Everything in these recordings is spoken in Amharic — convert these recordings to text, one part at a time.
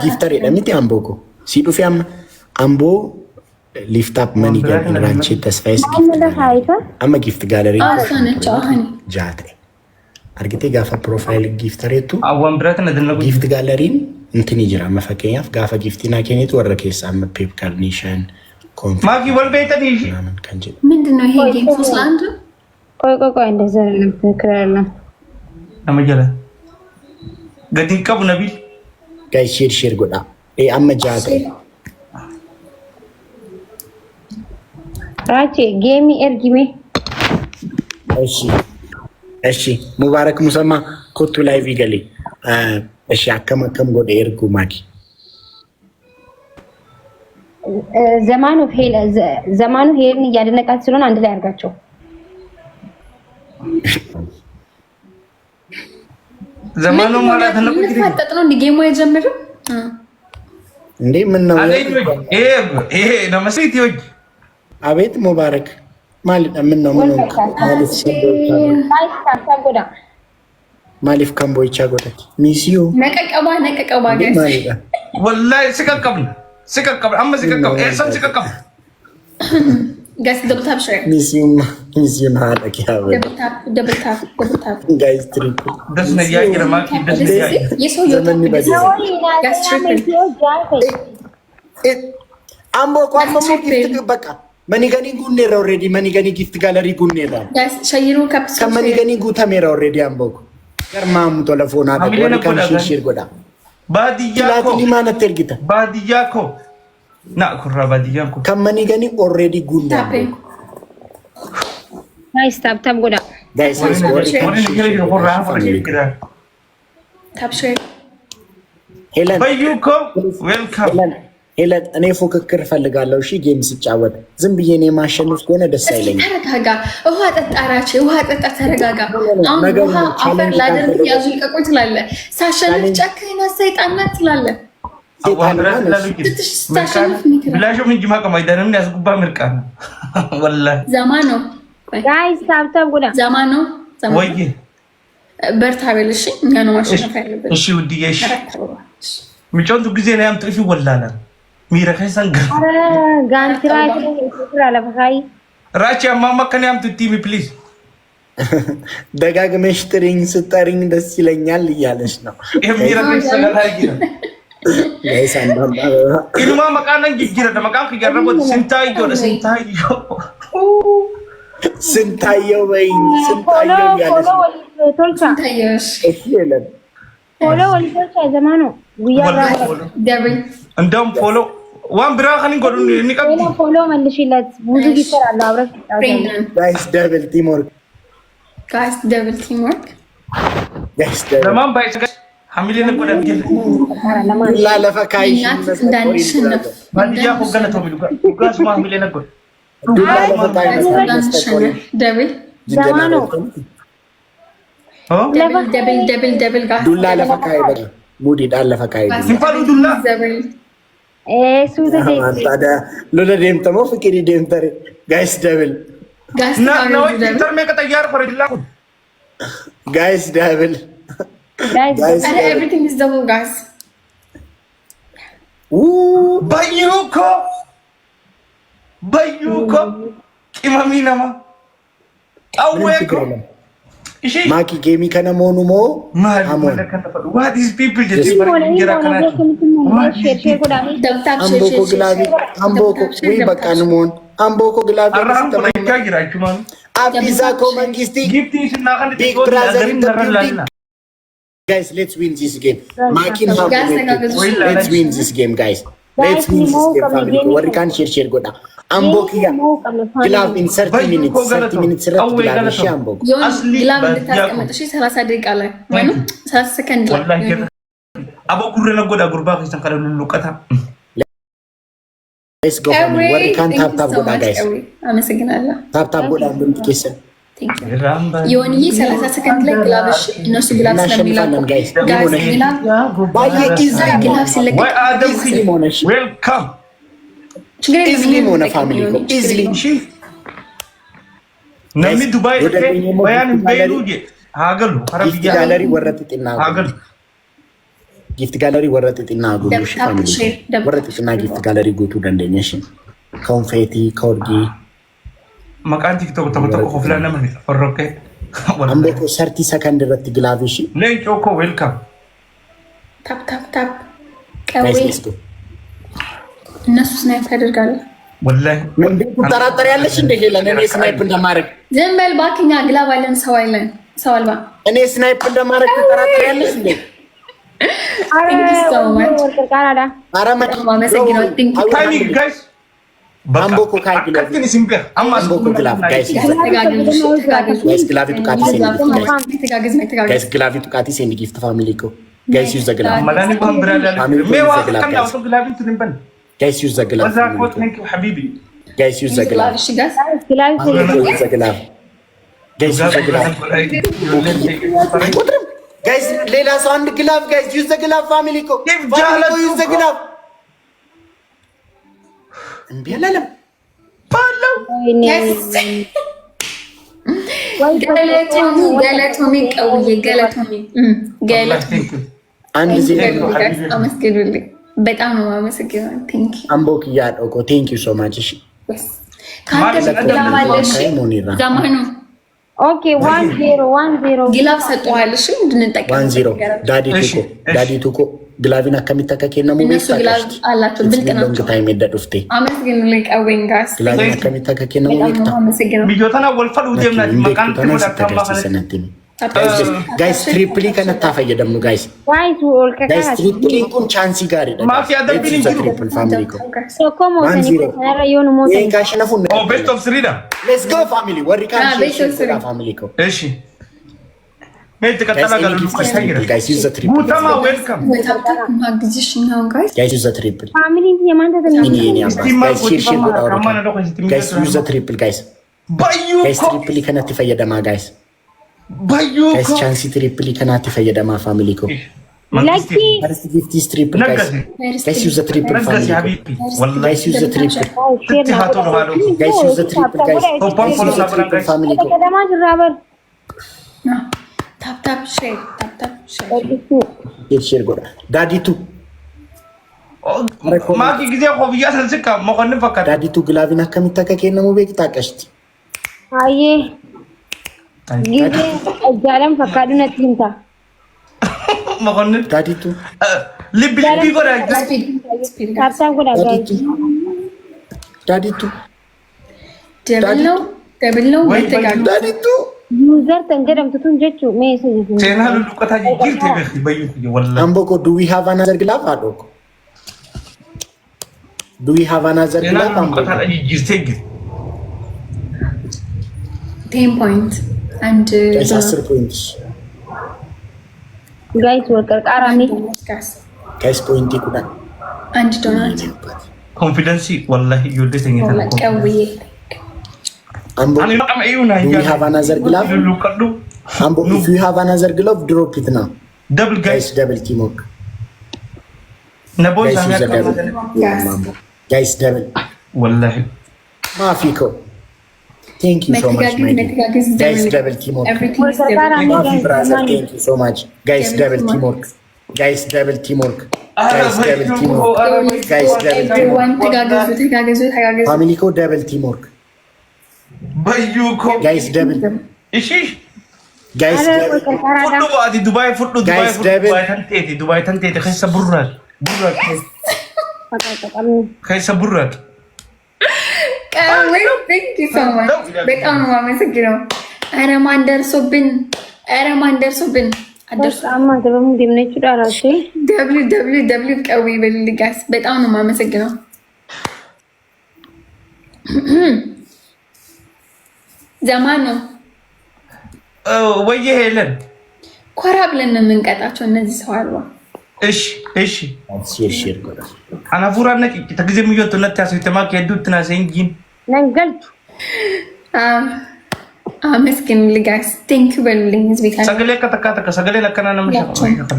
ጊፍተር ለሚት አምቦኮ ሲዱፊያም አምቦ ሊፍት አፕ መኒ ራንቺ ተስፋይስ አማ ጊፍት ጋለሪ ጃቴ አርግቴ ጋፋ ፕሮፋይል ጊፍተሬቱ አዋን ብረት ነደነጉ ጊፍት ጋለሪን እንትን ይጅራ መፈከኛፍ ጋፋ ጊፍቲና ኬኔቱ ወረከስ አማ ፔፕ ካልኒሽን ማኪ ወልቤተ ዲሽ ምንድነው ይሄ ጌም ሶስት አንድ ቆይ እንደዛ አይደለም ትክክለና አመጀለ ገዲን ቀቡ ነቢል ጋይ ሼር ጎዳ አመጃቴ ራቼ ጌሚ ኤርጊሜ እሺ ሙባረክ ሙሰማ ኮቱ ላይቭ ይገሊ እሺ አከመከም ጎዳ ኤርጉ ማኪ ዘማኑ ሄልን እያደነቃት ስለሆነ አንድ ላይ አድርጋቸው ዘማኑ ማለት ነው ልትፈጠጥ ነው እንዴ ጌሙ አይጀምርም እንዴ ምን ነው ይሄ ለመስሪት ይወጅ አቤት ሙባረክ ማለት ምን ነው ማሊፍ ካምቦይቻ ጎዳች ሚሲዩ ነቀቀባ ጋር ወላሂ ስቀቀብ አማ ስቀቀብ ኤሰም ስቀቀብ ጋይስ double tap share ሚሲዩን ሃላቂ ያው double tap ጋይስ ትሪፕል ደስነ ያየረ ማኪ ደስነ ያየረ የሰው ይወጣ ጋይስ ትሪፕል አምቦ ቋም ጊፍት በቃ መኒገኒ ጉኔራ ኦሬዲ መኒገኒ ጊፍት ጋለሪ ጉኔራ ጋይስ ሸይሩ ካፕስ ከመኒገኒ ጉታሜራ ኦሬዲ አምቦ ገርማሙ ቴሌፎን አለ ወደ ካንሺር ጎዳ ባዲያኮ ሊማነት ተርጊታ ባዲያኮ ና ኩራ ባዲያኮ ከመኒገኒ ኦሬዲ ጉኔራ ጋይስ ታፕ ጎዳ ጋይስ ታፕ ሼር ሄለን በዩኮ ዌልካም ሄለን እኔ ፉክክር ፈልጋለሁ እሺ ጌም ሲጫወት ዝም ብዬ እኔ ማሸነፍ ከሆነ ደስ አይለኝም ተረጋጋ ውሃ ጠጣ ተረጋጋ አሁን ውሃ አፈር ላደርግ ያዙ ይቀቆይ ትላለህ ሳሸንፍ ጨክና ሰይጣን ናት ትላለህ ብላሾ ምን ጅማ ቀማይዳንም ያስጉባ ምርቃና ወላሂ ዘማን ነው ጋይስ ታፕ ጎዳ ዘማን ነው ወይ በርታ በልሽ እኛ ነው ማሸነፍ ያለብን እሺ ውድዬ እሺ ምጮንቱ ጊዜ ነው ያምጥፊ ወላላ ሚረከሰን ጋንትራ ለፈካይ ራቺ አማማ ከኔ አምጡ ቲሚ ፕሊዝ ደጋግመሽ ጥሪኝ ስጠሪኝ ደስ ይለኛል እያለሽ ነው የሚረከሰን ታርጊ ነው ጋይስ አንዳንድ ኢሉማ መቃነን ጊግረ ደመቃን ከገረቦት ስንታየው በይኝ ስንታየው ያለሽ ቶልቻ እሺ ሄለን ፎሎ ወልቶቻ ዘማኑ ጉያራ እንደውም ፎሎ ዋን ብራ ከኒ ጎዱ ንቀብ ፎሎ መልሽለት ብዙ ጊፍተር አለ አብረሽ ጋይስ ደብል ቲም ወርክ ለማን ባይስ ሐሚሌ ነበር እንግዲህ ላለፈካይ እንዳንሸነፍ ባዲያ ሆገነ ተብሉ ጋስ ሐሚሌ ነበር ደብል ዘማኑ ደብል ጋር ዱላ ለፈካይ ሙዲ ዳለፈካይ ሲፋሉ ዱላ ሱተ ታዳ ሎለ ደምተሞ ፍቅሪ ደምተር ጋይስ ደብል ና ነው ተርሜ ከተያር ፈረድላ ጋይስ ደብል ጋይስ everything is double guys ባዩኮ ቂማሚናማ አወይኮ ማኪ ጌሚ ከነሞኑ ሞ አሞን what is people just አምቦኮ ግላቢ አምቦኮ ወይ በቃ ንሞን አምቦኮ ግላቢ አብዲሳኮ መንግስቲ ቢግ ብራዘር guys let's win this game makin let's win this game guys let's win this game family what can share goda ambokiya ግላብ in 30 minutes ረት ግላብ እሺ አምቦኮ ግላብ እንድታስቀምጥ እሺ 30 ደቂቃ ላይ ወይ 30 ሰከንድ ላይ አቦ ጉረነ ጎዳ ጉርባ ከሰን ካለ ሉቀታ let's go family what can tap goda guys አመሰግናለሁ tap goda እንደምትከሰን ዮኒ 30 ሰከንድ ላይ ግላብ እሺ እነሱ ግላብ ስለሚላኩ ጋይስ ግላብ ባየ ኢዝሊ ግላብ ሲለቀቅ ወይ አደም ዌልካም ኢዝሊ ሆነ ፋሚሊ ኢዝሊ ነሚ ዱባይ ወያን በይሩጂ ሃገሉ አረቢያ ጋለሪ ወረጥጥና ሃገሉ ጊፍት ጋለሪ ወረጥጥና ጉዱሽ ፋሚሊ ወረጥጥና ጊፍት ጋለሪ ጉቱ ደንደኛሽ ኮንፌቲ ኮርጊ መቃን ቲክቶክ ተቆጥቆ ኮፍላና ምን ፈሮከ አምቦኮ 30 ሰከንድ ረት ግላቪሽ ለጮኮ ዌልካም ታፕ ታፕ ታፕ ቀዌ እነሱ ስናይፕ ያደርጋሉ። ወላሂ ምን ተጠራጠር ያለሽ እንደ ሄለን እኔ ስናይፕ እንደማረግ ዝም በል ባክኛ ግላብ አለን ሰው አይለን ሰው አልባ እኔ ስናይፕ እንደማረግ ተጠራጠር ያለሽ እንደ አረ አመሰግናለሁ። ቲንክ ታይሚ ጋይስ አምቦኮ ካይ ግላቪ ከትን ሲምከ አማስ አምቦኮ ግላቪ ጋይስ ጋይስ ግላቪ ቱቃቲ ጋይስ ግላቪ ቱቃቲ ሴንድ ጊፍት ፋሚሊ ኮ ጋይስ ዩዝ ዘ ግላቪ መላኒ ባም ብራላ ሜዋ ከና ወጥ ግላቪን ትንበን ጋይስ ዩዝ ዘ ግላቪ ወዛ ኮት ቴንክ ዩ ሐቢቢ ጋይስ ዩዝ ዘ ግላቪ እሺ ጋስ ዩዝ ዘ ግላቪ ጋይስ ዩዝ ዘ ግላቪ ጋይስ ሌላ ሰው አንድ ግላቭ ጋይስ ዩዝ ዘ ግላቭ ፋሚሊ ኮ ዩዝ ዘ ግላቭ እምቢ አላለም ባለው ገለቶሚ ቀውዬ ገለቶሚ አንድ ዜ አመስግኑልኝ። በጣም ነው የማመሰግነው። ቴንክ ዩ አምቦክ እያለው እኮ ቴንክ ዩ ሶ ማች። እሺ ካንተ ግላባለሽ ዘመኑ ኦኬ 1-0 ግላብ ሰጠዋል። እሺ እንድንጠቀም 1-0 ዳዲቱ እኮ ግላቪን አከሚተካ ከና ሙሉ እነሱ ግላብ አላቸው ብልጥ ናቸው። ታይም ይደዱፍቴ አመስግኑልኝ። ቀዌን ጋስ ግላቪን አከሚተካ ከና ሙሉ ይክታ አመስግኑ። ቢጆተና ወልፈሉ ደምና መቃን ተሞዳ ተማኸለ ጋይስ ትሪፕሊ ከነታ ፈየደም ነው ጋይስ ጋይስ ትሪፕሊ ኩን ቻንሲ ጋር ይደ ማፊያ ደብሊ ትሪፕል ፋሚሊ ኮ ሶኮሞ ተነራ የሆነ ሞተ ጋሽ ነፉ ኦ ቤስት ኦፍ ስሪዳ ሌትስ ጎ ፋሚሊ ወሪካን ፋሚሊ ኮ እሺ ሜት ከተላ ጋር ጋይስ ዩዝ ዘ ትሪፕል ጉታማ ዌልካም ማግዝሽ ነው ጋይስ ጋይስ ዩዝ ዘ ትሪፕል ፋሚሊ የማንተ ተነራ ጋይስ ሺር ጋይስ ዩዝ ዘ ትሪፕል ጋይስ ባዩ ጋይስ ትሪፕሊ ከነቲ ፈየደማ ጋይስ ባዩ ጋይስ ቻንሲ ትሪፕሊ ከናቲ ፈየደማ ፋሚሊ ኮ ላኪ ፈርስት ጊፍት ኢዝ ትሪፕል ጋይስ ጋይስ ዩዝ ዘ ትሪፕል ፋሚሊ ጋይስ ዩዝ ዘ ትሪፕል ትሃቶ ነው ባለው ጋይስ ዩዝ ዘ ትሪፕል ጋይስ ቶፓን ፎሎ ሳብራን ጋይስ ፋሚሊ ኮ ከተማ ዝራበር ታፕ ታፕ ሼር ሼር ጎዳ ዳዲቱ ማኪ ጊዜ ኮብያ ሰልስካ መቆን ፈካታ ዳዲቱ ግላቪና ከሚተካ ከነ ሙቤ ቂጣቀሽቲ አዬ ጊዜ እጃለም ፈካዱ ነጥንታ መቆን ዳዲቱ ልብ ልብ ጎዳ ታርታ ጎዳ ዳዲቱ ደብል ነው በተጋግ ዳዲቱ ዩዘር ተንገደም ትቱን ጀቹ ሜሴጅ ቴና ልቆታ ጅር ተበኺ በዩ ወላ አምቦኮ ዱ ዊ ሃቭ አናዘር ግላቭ አዶኮ ዱ ዊ ሃቭ አናዘር ቴና ግላቭ ልቆታ ጅር ተግ 10 ፖይንት አንድ ጋይስ 10 ፖይንትስ ጋይስ ወቀር ቃራሚ ጋይስ ፖይንት ይቁዳ አንድ ዶናት ኮንፊደንስ ወላሂ ይወደተኝ ቀውዬ አምቦ አኒ ነው አይዩና ዱ ዊ ሃቭ አናዘር ግላቭ ልቀዱ አምቦ ኢፍ ዩ ሃቭ አናዘር ግላቭ ድሮፕ ኢት ናው ደብል ጋይስ ጋይስ ደብል ቲም ወርክ ነቦይ ጋይስ ሳሚያ ጋይስ ደብል ወላሂ ማፊኮ Thank you so much, my dear. Guys, double teamwork. Mafi brother, thank you so much. Guys, double teamwork. Guys, double teamwork. Guys, double teamwork. Guys, double teamwork. Family ko double teamwork. ባዩ ኮ Guys, double. እሺ Guys, double. ፉዱ ባዲ ዱባይ ፉዱ ዱባይ Guys, ፉዱ double. ዱባይ ተንቴ ከሰ ቡራል ቡራል ከሰ ቡራል በጣም ነው የማመሰግነው። ኧረ ማን ደርሶብን አደርሶ አማ ደበሙ ደምነች ዳራሽ ደብሊው ቀዊ በልጋስ በጣም ነው የማመሰግነው። ዘማን ነው ወየ ሄለን ኮራ ብለን ነው የምንቀጣቸው እነዚህ ሰው አልባ። እሺ እሺ ሼር ጎዳ አናፉራ ነቂ ተግዜ ምዮት ነት ያሰ ተማክ የዱትና ሰንጂን ነንገልቱ አመስግን ልጋስ ቴንክ ዩ በሉልኝ። ህዝብ ካለ ሰገሌ ከተካተከ ሰገሌ ለከና ነው መሸፈ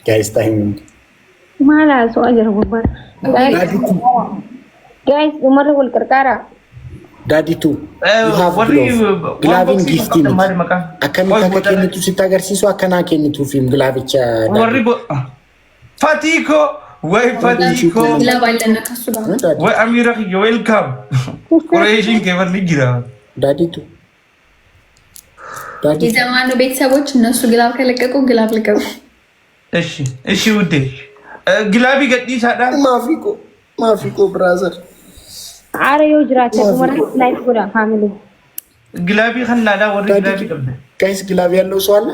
Guys, time. ማላ ሰው አጀር ጉባር ጋይስ ኡመር ወልቀርቃራ Daaditu. Gilaabin giftii miti. Akkamitti akka kennitu sitti agarsiisu akkanaa kennitu fiim gilaabicha. Warri Fatiko. Way Fatiko. Way Amira kiyya welcome. Qureeshiin keewwanni jira. Daaditu. የዘማኑ ቤተሰቦች እነሱ ግላብ ከለቀቁ ግላብ ልቀቁ። እሺ ውዴ ግላቢ ገዲሳዳ ማፊቆ ብራዘር አረዮ ጅራቸ ወራ ላይ ጎዳ ፋሚሊ ግላቢ ከናዳ ወሪ ግላቢ ቀበ ጋይስ ግላቢ ያለው ሰው አለ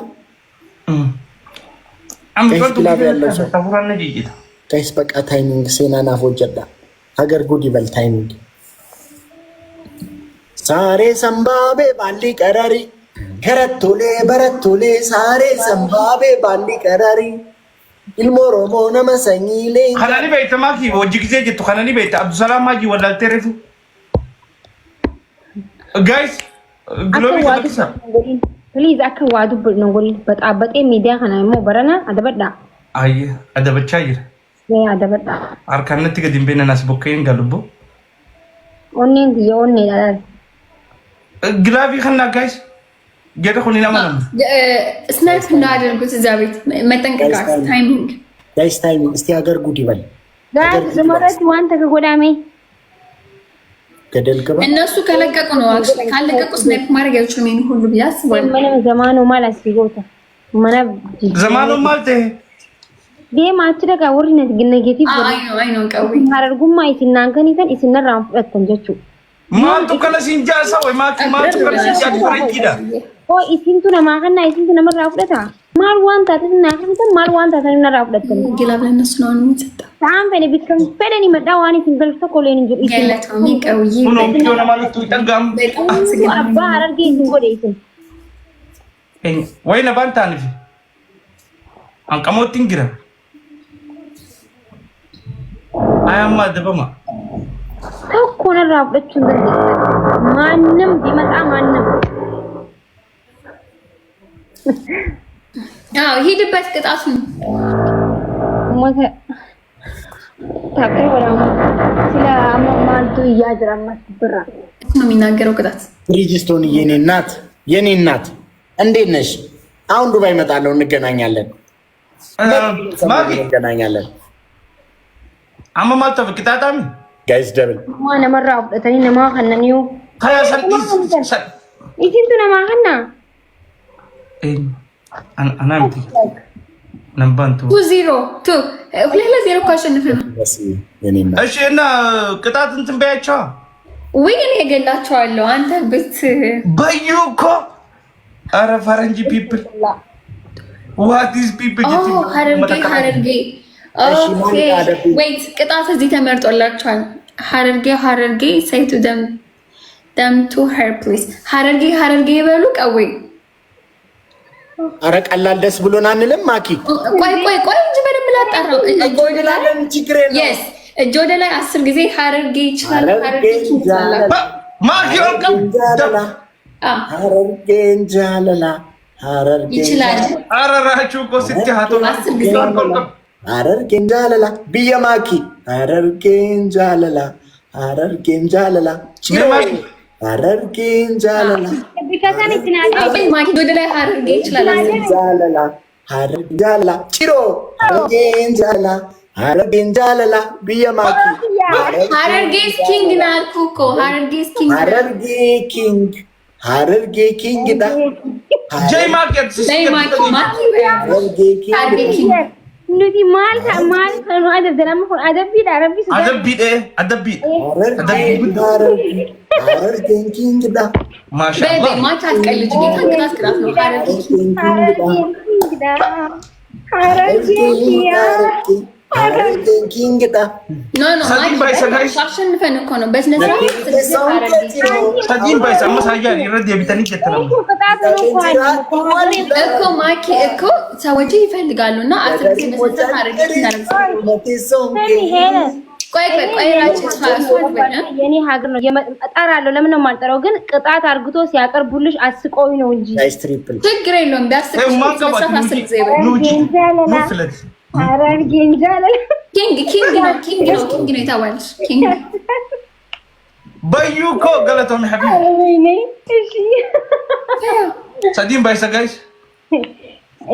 ግላቢ ያለው ሰው ተፈራነ ዲጂታ ጋይስ በቃ ታይሚንግ ሴናና ፎጀዳ ሀገር ጉድ ይበል ታይሚንግ ሳሬ ሰምባቤ ባሊ ቀራሪ ከረቶሌ ሳሬ ሰምባቤ ባሊ ቀራሪ ኢልሞሮሞ ነመሰኝሌ ከናኒ በይተማኪ ወጅ ጊዜ ጀቱ ከናኒ በይተ አብዱሰላም ማጂ ወላልተረፉ ጋይስ ግሎቢ ተከሳ ፕሊዝ አከዋዱ ብንጎሪ በጣበጤ ሚዲያ ከናሞ በረና አደበዳ አይ አደበቻ ይር አደበዳ አርካነት ገዲም በነናስ ቦከይን ጋልቦ ኦኔን የኦኔ ዳል ግላቢ ከና ጋይስ ገደ ኮኒና ማለት ስናይፕ እናደርጉት እዛ ቤት መጠንቀቃት ታይሚንግ ጋይስ ታይሚንግ እስቲ ሀገር ጉድ ይበል ጋይስ ዘመረት ዋንተ ከጎዳሜ ገደል ገባ እነሱ ከለቀቁ ነው አክቹሊ ካለቀቁ ስናይፕ ማድረግ አይችሉም ይሄን ሁሉ ቢያስባል ምንም ዘማኑ ማለት ሲጎታ ማና ዘማኑ ማለት ዴማች ደጋ ወሪነት ግነጌቲቭ አይ ነው ቀውይ አረርጉማ ይስናንከን ይተን ይስነራም ፈተን ጀቹ ማንቱ ከለሲንጃሳ ወይ ማንቱ ከለሲንጃ ፈረንጂዳ ኦ ኢሲንቱ ነማከና ኢሲንቱ ነመራ ፍለታ ማር ዋንታ ተና ከንተ ማር ዋንታ ተና ራፍለተ ግላብ ለነሱ ነው የሚሰጣ ታም በኔ ቢከም በለኒ መዳው አኒ ሲንገል ተቆሌን እንጂ ይገለታው ሚቀውይ ሆኖ ኪዮና ማለት ይጠጋም አባ አረርጌ እንጎደ ይስን ወይ ነባንታ አንፊ አንቀሞቲን ግራ አያማ ደበማ ተኮነ ራፍለቹ ማንንም ቢመጣ ማንንም ሂድበት ቅጣቱን ሞተ ታከይ ወራማ ስለ አማማንቱ ያጅራማት ብራ ነው የሚናገረው ቅጣት ሪጅስቶን የኔ እናት እንዴት ነሽ? አሁን ዱባይ እመጣለሁ እንገናኛለን አማማልታ በቅጣታም ጋይስ ደብል ማነ መራ አብጠተኒ ነማ ከነኒው ኢሲንቱ ነማ ከና አናምቲ ነምባንቱ 2-0 2-0 ካሸነፈና እሺ እና ቅጣት እንትን በያቸው ወይ እኔ እገላቸዋለሁ አንተ ብት በዩ እኮ ኧረ ፈረንጂ ፒፕል what is people ሀረርጌ ኦኬ ዌይት ቅጣት እዚህ ተመርጦላችኋል ሀረርጌ say to them to her please ሀረርጌ ይበሉ ቀወይ አረ ቀላል ደስ ብሎን አንልም ማኪ ቆይ እንጂ በደንብ ላጣራው እጅ ወደ ላይ 10 ጊዜ ሀረርጌ ይችላል ማኪ ሀረርጌ ይችላል አራራችሁ እኮ ስትያቶ 10 ጊዜ ሀረርጌ ጃለላ ብየ ማኪ ሀረርጌ ጃለላ ሀረርጌ ጃለላ ቢካሳን ይስናል ማኪ ወደ ላይ ሀረርጌ ይችላል ሀረርጌ ጃለላ ቺሮ ሀረርጌ ጃለላ ብየ ማኪ ሀረርጌ ኪንግ ናልኩ እኮ ሀረርጌ ኪንግ ዳ ጀይ ማርኬት ሀረርጌ ኪንግ ኑቲ ማል ነው አደብ ደላም ሆነ አደብ ሀረርጌ ኪንግ ዳ ማሻአላ ማቻ አትቀልጅ ጌታ ቅጣት ነው ሀረርጌ ኪንግ ዳ ኖ አሸንፈን እኮ ነው በስነ ሰዲን ባይሳ ማሳያ ይረድ የቢተኒ ከተናም እኮ ማኪ እኮ ሰዎች ይፈልጋሉና አትርክ መስጠት ቆይ የኔ ሀገር ነው እጠራለሁ። ለምን ነው የማልጠራው? ግን ቅጣት አርግቶ ሲያቀርቡልሽ አስቆይ ነው እንጂ ችግር የለውም። ኪንግ ነው የተባለሽ بيوكو قالتهم حبيبي ويني ايش صديم بايسا جايز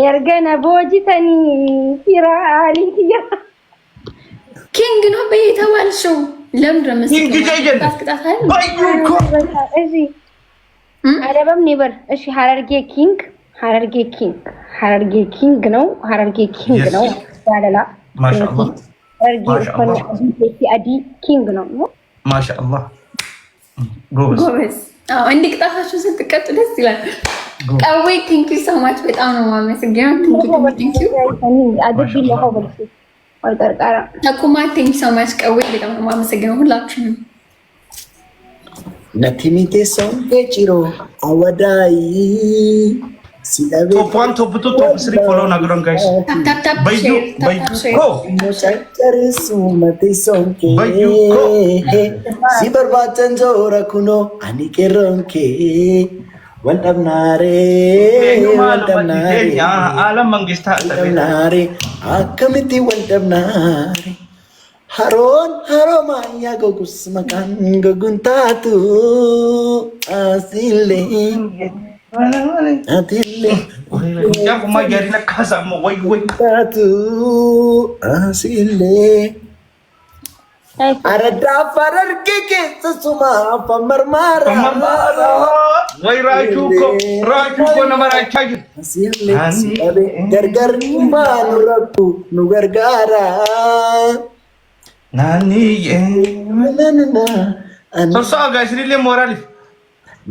يرجعنا بوجتني في رالي ኪንግ ነው በየተባልሽው ለምን ረመስ ኪንግ ጀጀን በዩኮ እሺ አረበም ኔበር እሺ ሐረርጌ ኪንግ ነው ሐረርጌ ኪንግ ነው ያለላ ማሻአላህ ሐረርጌ አዲ ኪንግ ነው ማሻአላህ ጎበዝ አዎ እንዲቅጣታችሁ ስትቀጡ ደስ ይላል ቀዌ ቲንክ ዩ ሶ ማች በጣም ነው የማመሰግነው ቲንክ ዩ አድርጊ ነው በልኩ ወልቀርቃራ ተኩማ ቲንክ ዩ ሶ ማች ቀዌ በጣም ነው የማመሰግነው ሁላችሁም ነቲሚቴ ሰውን ኬቺሮ አወዳይ ሲዳቤ ቶፕ 1 ቶፕ 2 ቶፕ 3 ፎሎ ናግሮን ጋይስ ታፕ በዩኮ ሞቻጨርሱ መቴ ሶንኬ ሲበርባተን ዞረ ኩኖ አኒቄሮንኬ ወልደምናሬ አለም መንግስት ወልደምናሬ አከምቲ ወልደምናሬ haroon haroomaayyaa gogus maqaan goguntaatu asiillee atiillee kuma jarina kaasamo way taatu asiillee araddaaf ararge keessa sumaa afaan marmaara way raachuuko nama raachaa jiru asiillee si'abe gargar maanu rakku nu gargaara Nani Soso guys, really moral.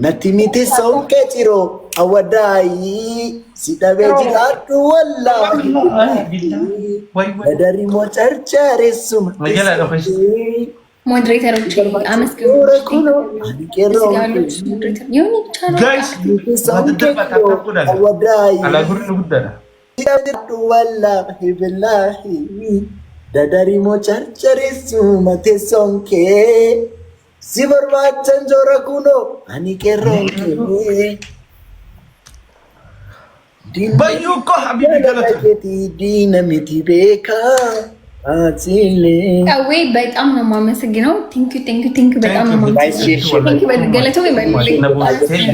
Natimite son ketiro awadai sidabe jiratu wallahi. Dari mo charchare suma. Majala do khis. Moderator አመስግኑ Guys, awadai ala gurnu gudda. jiratu wallahi billahi. Dadari mo charcharisu mate sonke sibarwachan jora kuno ani keronke Bayuko habibi galata dinamiti beka atile ቀዌ በጣም ነው የማመሰግነው ቲንክ ዩ በጣም ነው የማመሰግነው ቲንክ ዩ ገለተው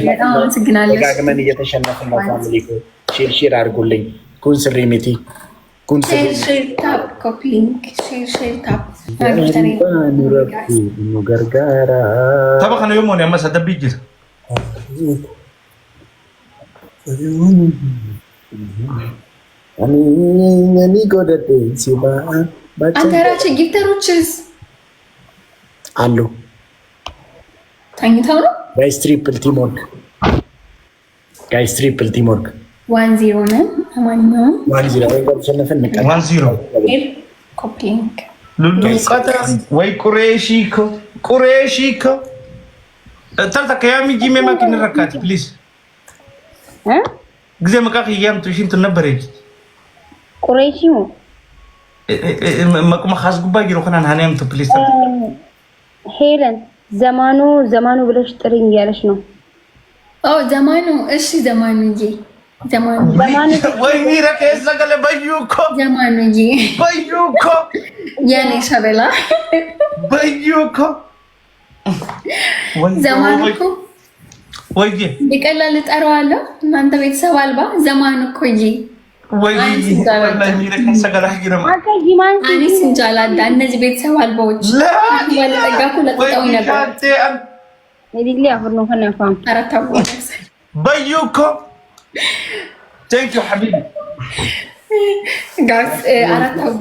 በጣም አመሰግናለሁ ጋግመን እየተሸነፍን ነው ፋሚሊ ሼር አድርጉልኝ ኩን ስሪሚቲ ሼር ታፕ ኮፒ ሊንክ ሼር ታፕ gargaara Taba kana yomo ne masa dabijir. ani godate siba አንተራቸው ጊፍተሮችስ አሉ ታኝታው ነው ጋይስ ትሪፕል ቲምወርክ 1-0 ነን ለማንኛውም 1-0 ወይ ተሸነፈን ነቀ 1-0 ኮፒ ሊንክ ሉሉ ቀጣ ወይ ቁሬሺኮ ተርታ ከያሚ ጂሜ ማኪን ረካት ፕሊዝ ግዜ መቃቅ ያም ትሽንት ነበረች ቁሬሺው መቅማ ኻስ ጉባይ ጊሮ ከናን ሃናም ፕሊዝ ሄለን ዘማኑ ብለሽ ጥሪኝ ያለሽ ነው ዘማኑ እሺ ዘማኑዬ ወይ ሚረከ ዘገለ በዩኮ ዘማኑዬ የኔ ሸበላ በዩኮ ዘማኑ እኮ ወይ ይቀላል እጠራዋለሁ እናንተ ቤተሰብ አልባ ዘማኑ እኮዬ ወይ ሚረከ ዘገለ ሂረማ አኒ ስንጃላዳ እነዚህ ቤተሰብ አልባዎች ለጠጋኩ ለጠጣው ነበር ይዲሊ አሁን ነው ከነፋም አራታው በዩኮ Thank you habibi guys አራታው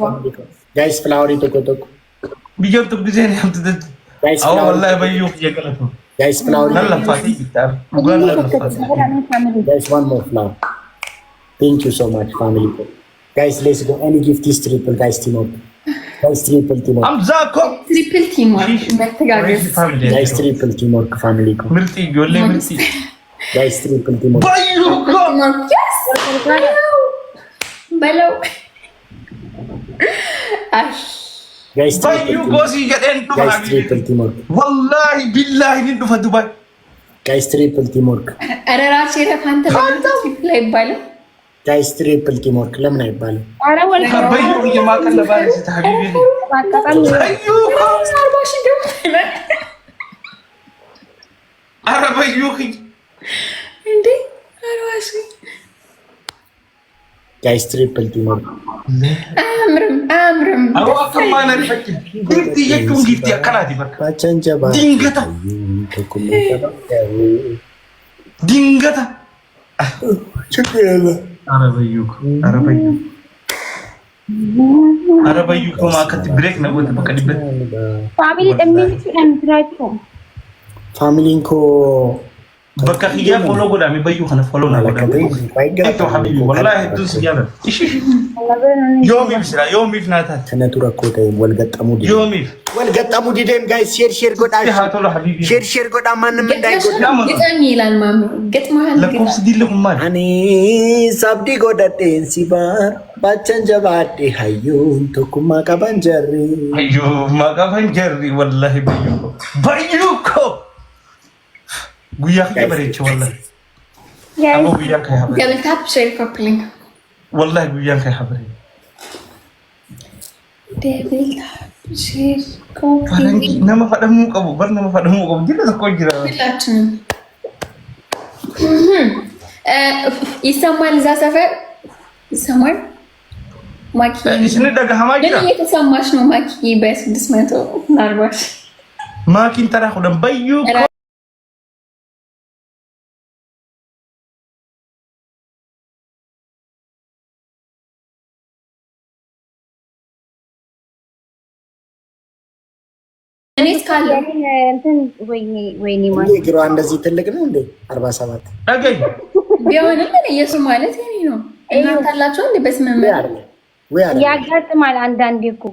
ጋይስ ፍላወር ይተቆጠቁ ቢጀምቱ ጊዜ ነው ያምጥት ጋይስ አው والله በዩኮ የቀለቱ ጋይስ ፍላወር ለለፋቲ ቢታር guys one more flower thank you so much family guys let's go any gift is triple guys team up guys triple team up አምዛኮ ትሪፕል ቲም ወርክ መተጋገዝ guys triple team work family ko ምርጥ ይጎለ ምርጥ guys triple team work በዩኮ በለው አሽ guys በዩኮ ሲገደን guys triple team work والله بالله ንዱፈ ዱባይ guys triple team work አረራሽ ረፋንተ ትሪፕል አይባልም guys triple team work ለምን አይባልም አረ ወልከ በዩኮ የማቀለባሪ ሀቢቢ በዩኮ አረበዩክ እንዴ አራሽ ጋይስ ትሪፕል ቲሞር አምርም አዋከማና ፈክ ጊፍት የቱን ጊፍት ያከናቲ በቃ ባቸንጀባ ድንገታ ድንገታ ችግር አረበዩክ አረበዩክ ማከት ብሬክ ነው ወጥ በቀድበት ፋሚሊ ደምንት ለምትራችሁ ፋሚሊንኮ በቃ ያ ፎሎ ጎዳሚ በዩ ኸነ ፎሎ ነው ጎዳሚ አይቶ ሐቢቢ ወላሂ ዱስ ያለ እሺ ዮሚ ብስራ ዮሚ ፍናታ ከነቱ ረኮተ ወልገጠሙ ዮሚ ወልገጠሙ ዲደም ጋይስ ሼር ጎዳሽ ሃቶሎ ሐቢቢ ሼር ጎዳ ማንም እንዳይጎዳ ገጠም ይላል ማሙ ገጥማል ለቁስ ዲልኩም ማል አኒ ሳብዲ ጎዳቴን ሲባር ባቸን ጀባዴ ሃዩን ተኩማ ቀባንጀሪ አዩ ማቀፈንጀሪ ወላሂ በዩኮ ጉያ ከበረች ወላሂ አቡ ጉያ ከሀበረ قبل تاب شير كوبلينج ወላሂ ጉያ ከሀበረ قبل تاب شير ፈረንጂ كوبلينج ነማ ፈደሙ ቀቡ በር ነማ ፈደሙ ቀቡ ጅለ ተቆጅራ ሁላችንም ይሰማል እዛ ሰፈር ይሰማል ማኪ ስንደጋ ሀማጅራ ምን እየተሰማሽ ነው ማኪ በ640 ማኪን ተራ ሁደም በዩኮ እኔ እስካለ እንትን ወይኔ ማለት እንዴ ግሯ እንደዚህ ትልቅ ነው እንዴ 47 አገኝ ቢሆንም እየሱ ማለት የኔ ነው እናንተ አላችሁ እንዴ በስመመር ወይ አለ ያጋጥማል አንዳንዴ እኮ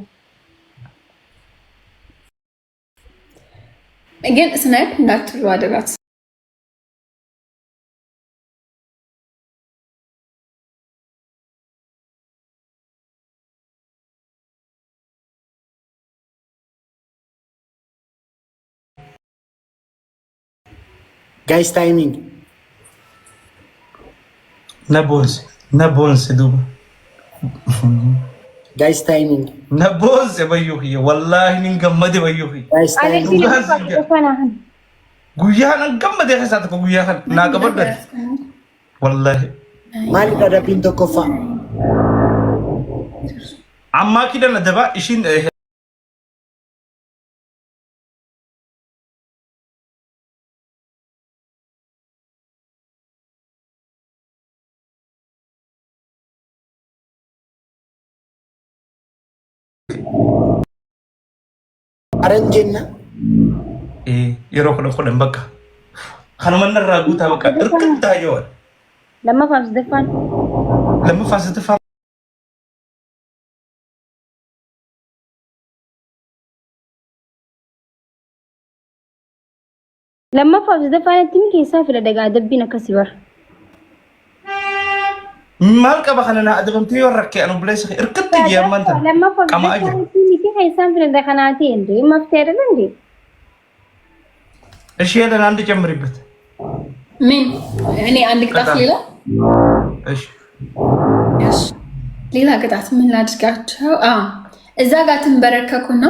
ግን ስናይፕ እንዳትሉ አደራት ጋይስ ታይሚንግ ነቦንስ ዱባ ጋይስ ታይሚንግ ነቦንስ በዩኺ ወላሂ ኒን ገመደ በዩኺ ጋይስ ታይሚንግ ጉያ ነን ገመደ ከሳተ ጉያ ከን ናቀበደ ወላሂ ማሊ ቀደብኝ ተኮፋ አማ ኪደነ ደባ እሺን አረንጀና የሮ ኮደን በቃ ከነመነ ራጉታ በቃ እርክት ታየዋል ለማፋስ ደፋን ለማፋስ ደፋን ትምክ የሳፍ ለደጋ ደቢና ከሲበር ማልቀ በኸነና አደበምት ይወረከ ነው ብለሽ እርክት ይያማንተ ቀማአጅ ትምክ የሳፍ ለደከናቲ እንዴ መፍትሄ አይደል እንዴ እሺ ያለን አንድ ጨምሪበት ምን እኔ አንድ ቅጣት ሌላ እሺ ሌላ ቅጣት ምን ላድርጋቸው እዛ ጋር ትንበረከኩና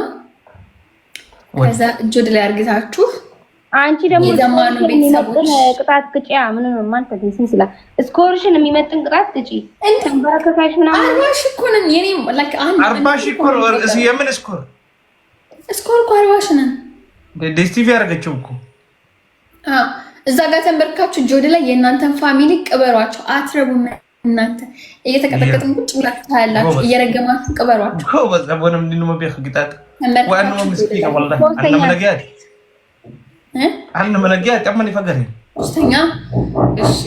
ከዛ እጅ ወደ ላይ አርግታችሁ አንቺ ደግሞ የዘማኑ ቤተሰቦች ቅጣት ቅጪያ ምን ነው ማለት ነው ሲላ ስኮርሽን የሚመጥን ቅጣት ቅጪ ተንበረከካሽ ምናምን 40 ሺህ እኮ ነን የኔ ላይክ አንድ 40 ሺህ እኮ እሺ የምን ስኮር እኮ 40 ሺህ ነን ዲስቲቪ ያርገችው እኮ እዛ ጋር ተንበርካችሁ እጅ ወደ ላይ የእናንተን ፋሚሊ ቅበሯቸው አትረቡም እናንተ እየተቀጠቀጥን ቁጭ ብላችሁ ታያላችሁ እየረገማችሁ ቅበሯቸው እኮ በዛቦንም እንድንሞ ቢያክ ግጣት ዋናው ምስኪና ወላሂ አነ መነጊያ ጠመን ይፈገር ሶስተኛ እሺ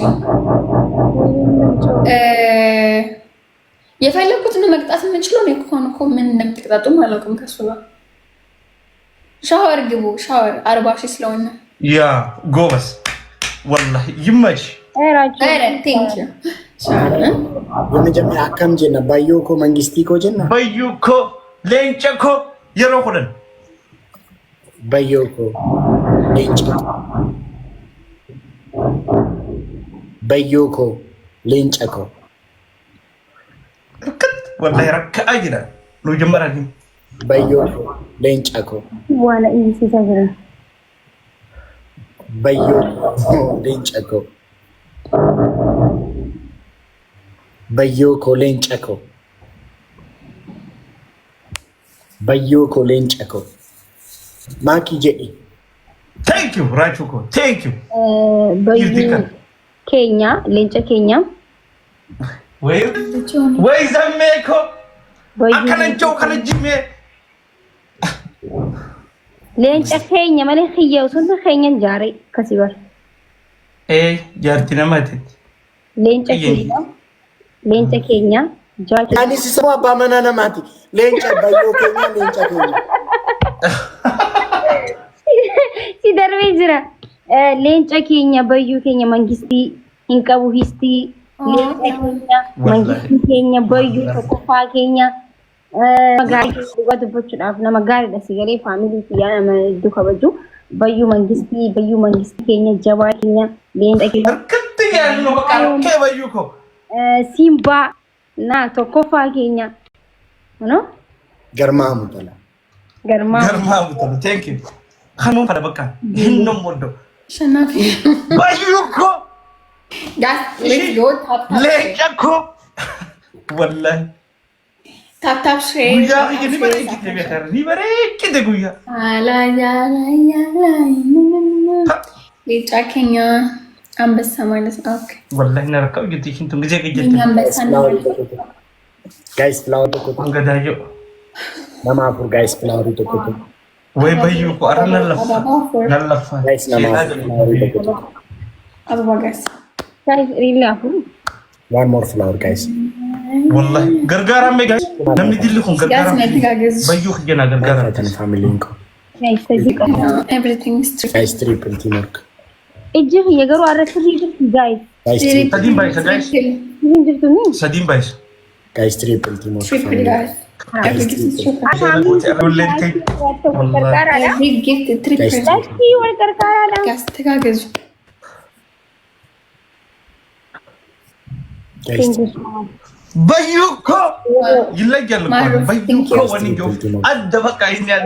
የፈለኩትን መቅጣት የምንችለው ነው እኮ ምን እንደምትቀጣጡ አላውቅም ከሱ ጋር ሻወር ግቡ ሻወር 40 ሺህ ስለሆነ ያ ጎበስ ወላሂ ይመች አረ ቴንክ ዩ የመጀመሪያ አከም ጀና ባዮኮ መንግስቲኮ ጀና ባዩኮ ሌንጨኮ የሮኩደን ባዮኮ ሌንጨኮ ባዮኮ ሌንጨኮ እርክት ወላሂ ረከአ ይላል ነው ጀመራ ግን ባዮኮ ሌንጨኮ ዋላ ኢሲሳገረ Bayyoko leencako. Maaki jedhi. Thank you, Rachuko. Thank you. Bayyu Kenya, leenca Kenya. Way zammeko. Akkanancho kana jime. Leenca Kenya malee xiyyaw sun Kenya jaare kasibar. Jaarti namati. Leenca Kenya. Leenca Kenya. Ani sisama bamana namati. Leenca Bayyo Kenya leenca Kenya. Si darbee jira. Leenca Kenya Bayyu Kenya mangistii hin qabu histii. Leenca Kenya mangistii Kenya Bayyu tokkoffaa Kenya. Magaarii dhugaa dubbachuudhaaf nama gaariidha sigalee faamilii kiyyaa nama hedduu kabaju. Bayyu mangistii Kenya jabaa Kenya leenca Kenya. Harkatti yaadnu bakka Bayyu ko. Simba na tokkoffaa Kenya. No? Garmaamu tala. Garmaamu tala. Thank you. Kamu pada bakka. Hinno modo. Shanafi. Bayyu ko. Guys, let's go tap tap. Leenca ko. Wallahi. Tap tap share. Guyyaa kiyya ni bareechite beekar. Ni bareechite guyyaa. Leenca Kenya አንበሳ ማለት ነው። ኦኬ ወላሂ ነረካው ጊዜሽን ጊዜ ገጀት አንበሳ ነው። ጋይስ ፍላወር ተቆጡ አንገዳዩ ለማፉር ጋይስ ፍላወር ተቆጡ ወይ በዩ እኮ አረና ለፋ ጋይስ ለማፉር ተቆጡ አበባ ጋይስ ሪሊ አፉ one more flower guys ወላሂ ገርጋራ ሜ ጋይስ ለምዲልኩም ገርጋራ በዩ ኸጀና ገርጋራ ተን ፋሚሊ እንኮ everything is true guys triple teamwork እጅህ የገሩ አረክሪ ድርት ጋይስ ሰዲም ባይስ ጋይስ ምን ድርቱኒ ሰዲም ባይስ guys triple teamwork triple guys everything is true every gift triple ዳስቲ ወልቀርቃራ ጋይስ ተጋገዙ በዩ እኮ ይለያል እኮ በዩ እኮ ወንጆ አደ በቃ ይሄን ያለ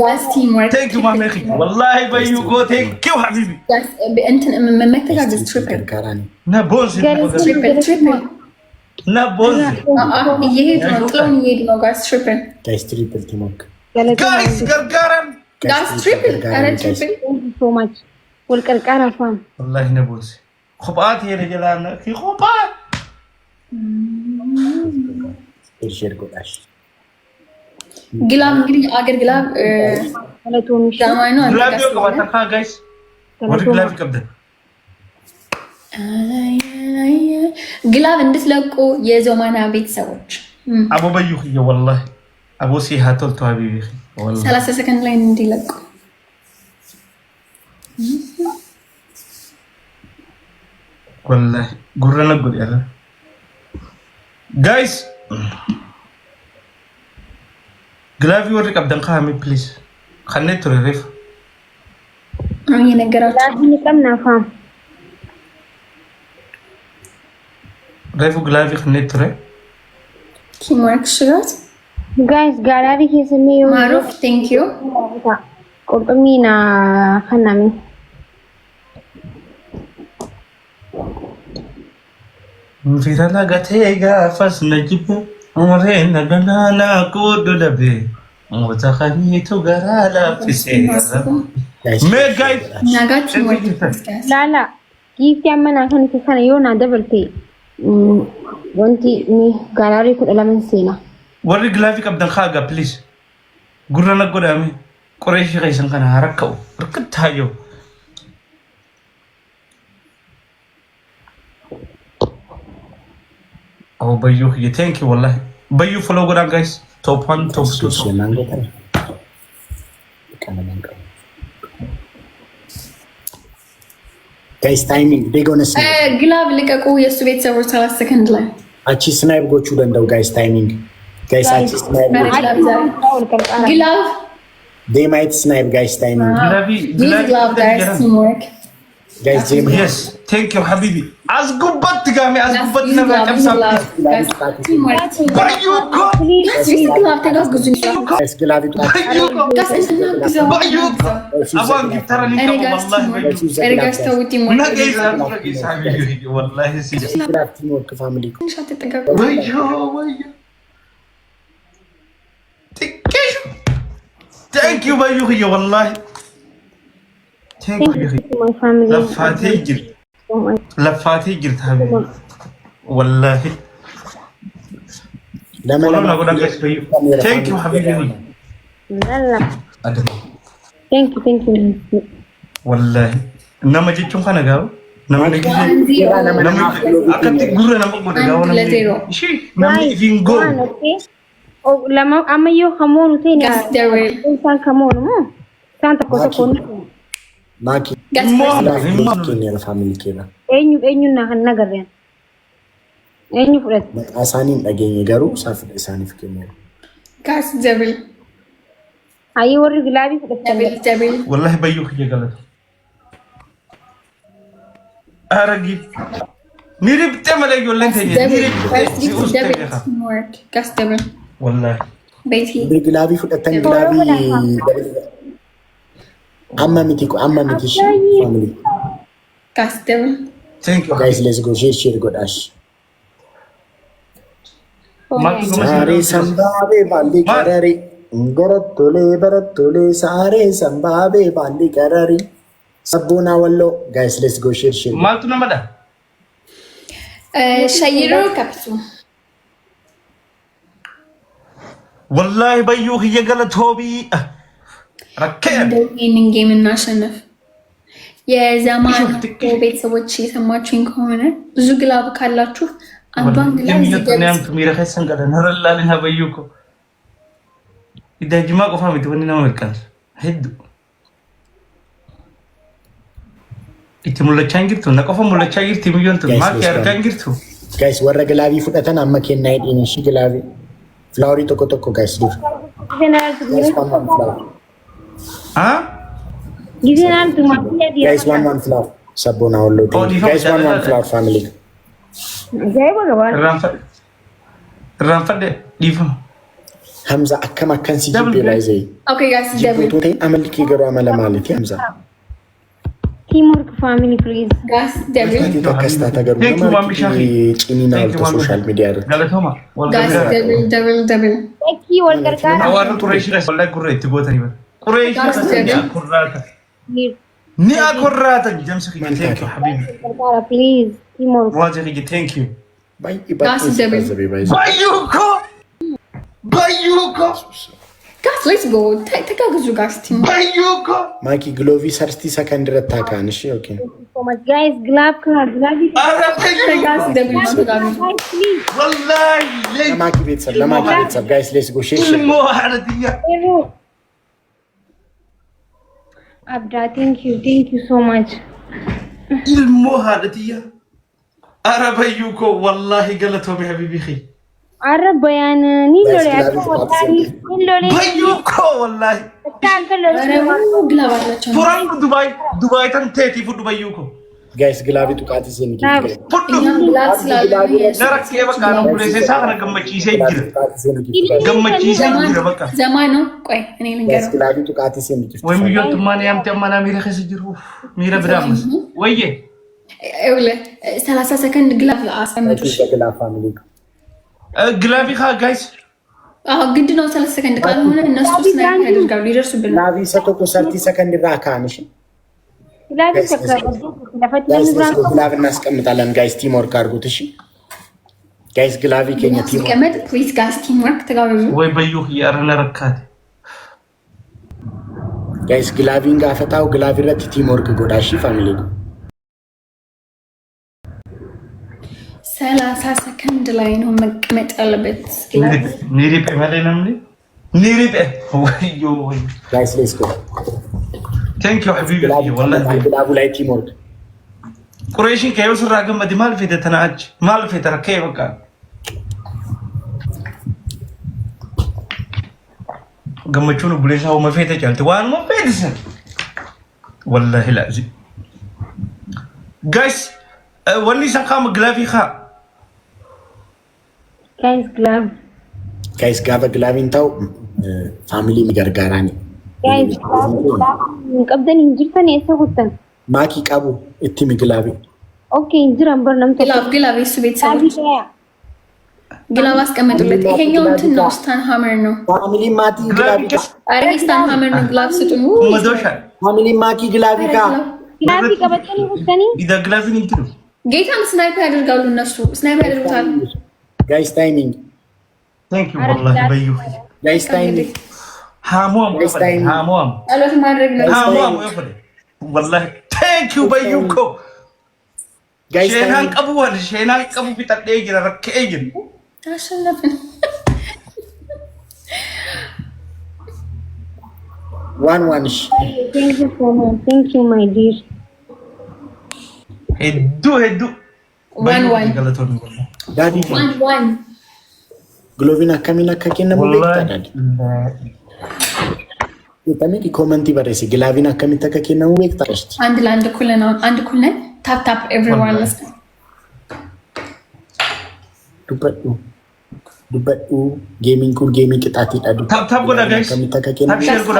ጋይስ ቲም ወርክ ቴንክ ዩ ማሜኺ ወላሂ በዩ እኮ ቴንክ ዩ ሐቢቢ ጋይስ እንትን መተጋገዝ ትሪፕል ካራኒ ነቦዝ ትሪፕል ነቦዝ እየሄዱ ነው ጥሎን እየሄዱ ነው ጋይስ ትሪፕል guys triple teamwork ጋይስ ገርጋራን ጋይስ ትሪፕል ኧረ ትሪፕል ሶ ማች ወልቀርቃራ ፋም ወላሂ ነቦዝ خبات هي رجلان في خبات ሼር ጎዳሽ ግላብ እንግዲህ አገር ግላብ ማለቱን ዳማይ ነው ግላቪዮ ከዋተካ ጋይስ ወደ ግላቪ ቀብደ ግላብ እንድትለቁ የዞማና ቤተሰቦች አቡ በዩ ኸየ والله አቡ ሲሃቶል ተዋቢቢ والله 30 ሰከንድ ላይ እንዲለቁ والله ጉረነ ጉድ ያለ ጋይስ ግላቪ ወደ ቀብደን ካሚ ፕሊዝ ከነቱ ሪፍ አሁን የነገራችሁ ዳዲ ቀምና ፋም ሪፍ ግላቪ ከነቱ ረ ቲም ወርክ ሽራት ጋይስ ጋላሪ ከሰሚዩ ማሩፍ ቴንክ ዩ ቁርጥሚና ከናሚ Firala gatega fas najib umre naganana kudu labe mutakhani tu garala fise me guys naga ቲም ወርክ ላላ ጊፍት ያመና ከነ ዮና ደብልቴ ወንቲ ሚ ጋላሪ ኩ ለምን ሲና ወሪ ግላቪ ቀብደን ካጋ ፕሊዝ ጉረነ ጎዳሚ ቆሬሽ ገይሰን ከና አረከው ርክታዮ Oh, Bayu, thank you, wallahi. Bayu, follow Godan, guys. Top 1, top 2. guys timing they gonna say ግላብ ልቀቁ የሱ ቤተሰቦች 30 ሰከንድ ላይ አቺ ስናይፕ ጎቹ ደንደው guys timing guys አቺ ስናይፕ ግላብ they might snipe guys timing Glavi, ግላብ ጋይስ ቲም ወርክ Guys, Jim. Yes, thank you حبيبي. أزقبت تقامي أزقبت نبى تمسح. بايوكو. Guys, Glavit. بايوكو. بايوكو. أبغى جبتها لي والله. ارجع استوي تيمور نقيس حبيبي والله سيدي. Glavit teamwork family. مش هتتجاوب بايو. Thank you بايو يا والله. Thank you. my family. لفاتي جرت. So much. لفاتي جرت حبيبي. والله. لما والله أقول لك إيش بايو. Thank you حبيبي. لا. أدم. Thank you. والله. نما جيتشون خنا قالوا. نما نجي. نما أكتر غورة نما قلنا قالوا. شيء. نما فينغو. Oh, lama ama yo kamono tena. Gas Daryl. San kamono mo. Santa cosa con. Maki. Gas Kenya family kena. Enyu nagarren. Enyu furet. Asanin dhageenye garuu saafii isaaniif kenneera. Gas Daryl Ayi warri gilabi furet. Daryl والله بايو خي قالت. أرجع. نيرب تعمل أيوة لين تيجي. نيرب. teamwork Gas Daryl والله. بيتي Gilaabii fudhatan gilaabii amma miti family. Gas Daryl Thank you. Guys, let's go share godhash. Saare sambaabe baalli qarari. Barattolee saare sambaabe baalli qarari. Sabboonaa walloo. Guys, let's go share. مالتو نمدا. شيرو كابسو والله بايو خي قالت هوبي. ركب. ይህንን ጌም እናሸንፍ። የዘማን ቤተሰቦች የሰማችሁኝ ከሆነ ብዙ ግላብ ካላችሁ አንዷን ግላብ يميتني تمير خيسن قال نهر الله لنا بايوكو. إذا جماعة قفامي تبني نما مكان. هدو. إنت مولى شانجرتو نقفا مولى شانجرتي مليون تو ما كيار شانجرتو. Guys, warra gilaabii fudhatan amma kennaa hidhiin ishii gilaabii. Flaawarii tokko guys dur. Guys, one flower. ها؟ Gizenan tu mati dia. Guys, one flower. Sabboonaa walloo. Guys, one flower family. Jai bagawan. رانفد ديفهم. Hamza akkam si jibbee laayizee. Okay guys, Daryl Jibbootu ta'in amalli kee garuu amala maaliiti Hamza? Teamwork family please. Gas Daryl Akkas taata garuu nama ciniinaa olta sooshaal miidiyaa irratti. قالتهما. Gas Daryl Thank you wal gargar. أوارد قريش والله قريت تقول تاني. قريش كراتا. ني أكراتا جمسك thank you حبيبي. Gargar please. Teamwork. واجهي thank you. Gas Daryl بايوكو. Gas let's go ተጋግዙ ጋስ ቲም بايوكو. Maaki giloovii sarstii sakandii irratti haa kaa'an ishee yookiin. So much guys. Glove glove. أنا بايوكو. gas Daryl ተጋግዙ Guys please. والله ليه؟ Lamaaki beeksab guys let's go share. المو حردية. Hello. Abda, thank you so much. المو حردية. أنا بايوكو والله قالتهم يا حبيبي خي. Arab bayan ni lore ako tani ni lore. بايوكو والله. Tanggal lore. ግላብ አላቸው فرانك دبي تنتهي في بايوكو. Guys, gilaavii tuqaati isin gibbee. فدو. ግላብ ስላለ نرك كيف بقى أنا بقول إيش ساعة قمتي سيجرا. قمتي سيجرا بقى. ዘማን ነው ቆይ እኔ Guys, ልንገረው gilaavii tuqaati isin gibbee. وين يوم تمانية يوم تمانية ميرا خسجرو. ميرا برامس. ويه. ይኸውልህ 30 ሰከንድ ግላብ አስቀምጡሽ Gilaaf family. ግላቪ ካ ጋይስ አዎ ግድ ነው 30 ሰከንድ ካልሆነ እነሱ ስናይፕ ያደርጋሉ ይደርሱብናል Gilaavii isa tokko sartii sakandii irraa kaa'an ishee. Lagi sakra. Dapat Guys, let's ni go gilaavii እናስቀምጣለን guys teamwork አድርጉት እሺ. Guys, gilaavii keenya teamwork. ሲቀመጥ ፕሊዝ ጋስ ቲምወርክ ተጋገዙ ወይ በዩህ ያረነ ረካት Guys, gilaavii gaafa taa'u gilaavii irratti teamwork godhaa እሺ family. 30 ሰከንድ ላይ ነው መቀመጥ ያለበት ግላብ ኒሪፕ ማለነምኒ ኒሪፕ ወዮ ወይ Guys, let's go. ثانك يو حبيبي والله gilaavii ላይ teamwork. ቁረይሽን ከየው ስራ ገመድ ማልፈ ተናጅ ማልፈ ተረከይ በቃ ገመቹን ቡሌሳው መፈተ ጫልት ዋን መፈተስ والله لا زي guys wanni san qaama gilaafii kaa Guys, gaafa gilaaviin ta'u faamilii mi gargaaraani. Guys, qabdan hin jirtan eessa kuttan? Maakii qabu itti mi gilaavii. Okay, hin jiran bar namta. ግላብ የሱ ቤተሰቦች ግላብ አስቀምጡለት። ይሄኛው እንትን ነው፣ ስታን ሃመር ነው። ፋሚሊ ማቲ ግላቪ ካ አሬ ስታን ሃመር ነው። ግላብ ስጡን። መዶሻ ፋሚሊ ማኪ ግላቪ ካ ግላቪ ቀበጠኒ ሁተኒ ኢዳ ግላቪን እንትሉ ጌታን ስናይፐር ያደርጋሉ እነሱ፣ ስናይፐር ያደርጉታል። ጋይስ ታይሚንግ ቴንክ ዩ ወላሂ በዩ ጋይስ ታይሚንግ ሃሞም ሃሞም ጸሎት ማድረግ ነው። ሃሞም ወፈደ ወላሂ ቴንክ ዩ በዩ ኮ ጋይስ ሼናን ቀቡ ወል ሼናን ቀቡ ቢጠደ ይጅራ ረከ ይጅን አሸነፍን። 1-1 Thank you so much. Thank you my dear. ሄዱ 1-1 ገለቶን ወላሂ ዳዲ 1-1 ግሎቪን አከሚና ከከነ ሙሌ ታዳዲ የተመዲ ኮመንቲ በረሲ ግላቪን አከሚታ ከከነ ሙሌ ታሽት አንድ ለአንድ እኩል ነው። አንድ እኩል ነን። ታፕ ታፕ ኤቭሪዋን ለስ ዱበዱ ጌሚንግ ኩል ጌሚንግ ቅጣት ይጣዱ ታፕ ታፕ ጎዳ ጋይስ ከከሚታ ከከነ ታፕ ሼር ጎዳ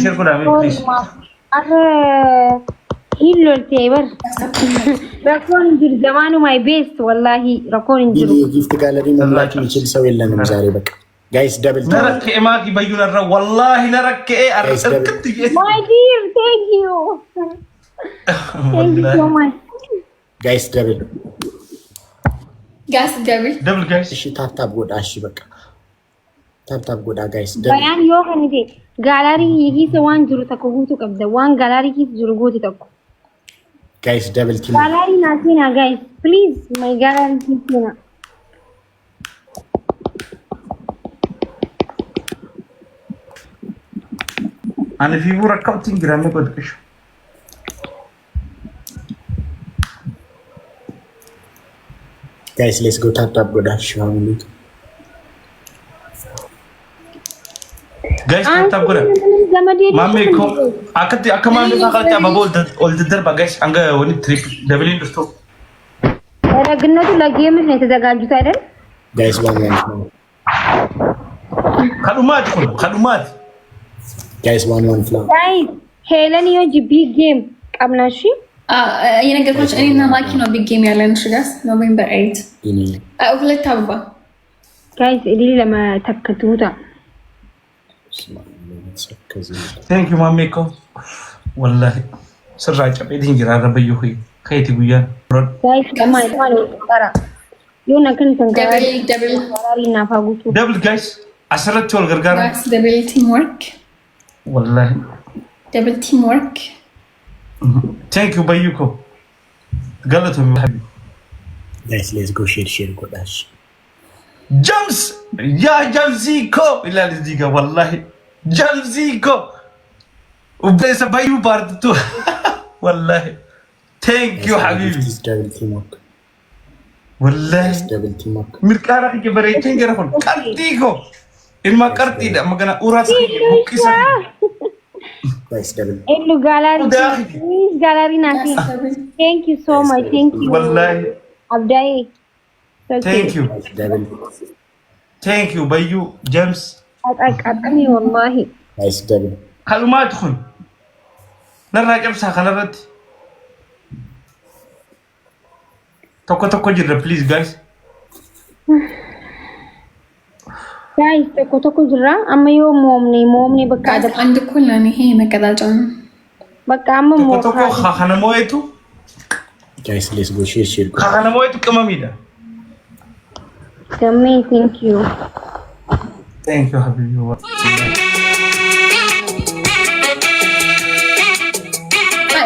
ሼር ጎዳ ፕሊዝ Arre hilol teber. Rakon injir zamanu my best wallahi rakon injir. ጊፍት ጋለሪ መምላት የሚችል ሰው የለንም ዛሬ በቃ ጋይስ ደብል ነረከ ማኪ በዩ ነረ ወላሂ ነረከ አርሰክት My dear, thank you. Thank you so much. ጋይስ ደብል ጋስ ደብል ደብል ጋይስ እሺ ታፕታፕ ጎዳ እሺ በቃ ታፕታፕ ጎዳ ጋይስ ደብል Bayan yo kanite gallery hise wan jiru takko gutu qabda wan gallery hise jiru gutu takko. ጋይስ ደብል ቲም Gallery na tina guys please my gallery tina. አነ ፊቡ ረከብቲን ግራም ቆድቅሽ ጋይስ ሌትስ ጎ ታፕታፕ ጎዳ እሺ ፋሚሊ ጋይስ ታፕ ጎዳ ማሜ ኮ አከቲ አከማን ታካታ በቦል ኦልድ ደርባ ጋይስ አንገ ወኒ ትሪፕ ደብል ኢንዱስቶ ረግነቱ ለጌም ነው የተዘጋጁት አይደል? ጋይስ ዋን ከዱማት ጋይስ ዋን ፍላው Guys, ሄለን ዮ ጂቢ ጌም ቀምናሺ የነገርኳቸው እኔና ማኪ ነው ቢግ ጌም ያለን። እሺ ጋስ ኖቬምበር 8 ኢኒ ሁለት አበባ ጋይስ እዲሊ ለማተከቱታ ቴንክ ዩ ማሜ ኮ ወላሂ ስራ ጨቤ ዲንጅራ ረበዩ ሆይ ከይቲ ጉያ ጋይስ ከማይ ጠራ ዮና ከን ተንጋራ ደብል ወራሪና ፋጉቱ ደብል ጋይስ አስረት ወል ገርጋራ ጋስ ደብል ቲም ወርክ ወላሂ ደብል ቲም ወርክ ቴንክ ዩ በዩ ኮ ገለቱ ሀቢ ጋይስ ሌትስ ጎ ሼር ጎዳሽ ጀምስ ያ ጀምዚኮ ይላል እዚህ ጋር ወላሂ ጀምዚኮ ወበሰ በዩ ባርቱ ወላሂ ቴንክ ዩ ሀቢቢ ደብል ቲም ወርክ ወላሂ ደብል ቲም ወርክ ሚርቃራ ከበረ ቴንገረኹን ቀርቲኮ ኢንማ ቀርቲ ደምገና ኡራስ ቡቂሳ ጋይስ ደብል ኤሉ ጋላሪ ፕሊዝ ጋላሪ ናቲ ቴንክ ዩ ሶ ማች ቴንክ ዩ ወላሂ አብዳይ ቴንክ ዩ ደብል ቴንክ ዩ በዩ ጀምስ አጣቃጠሚ ወላሂ ጋይስ ደብል ከሉማትኹን ነራ ቀብሳ ከነረት ቶኮ ጅረ ፕሊዝ ጋይስ ጋይስ ቶኮ ጅራ አመዮ ሞምኔ በቃ ጋስ አንድ እኩል ነን። ይሄ መቀጣጫው ነው። በቃ አመ ቶኮ ከነሞይቱ ጋይስ ሌትስ ጎ ሼር ከነሞይቱ ቅመሚዳ ገሜ ቴንክ ዩ ቴንክ ዩ ሀቢቢ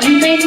ኢንቫይት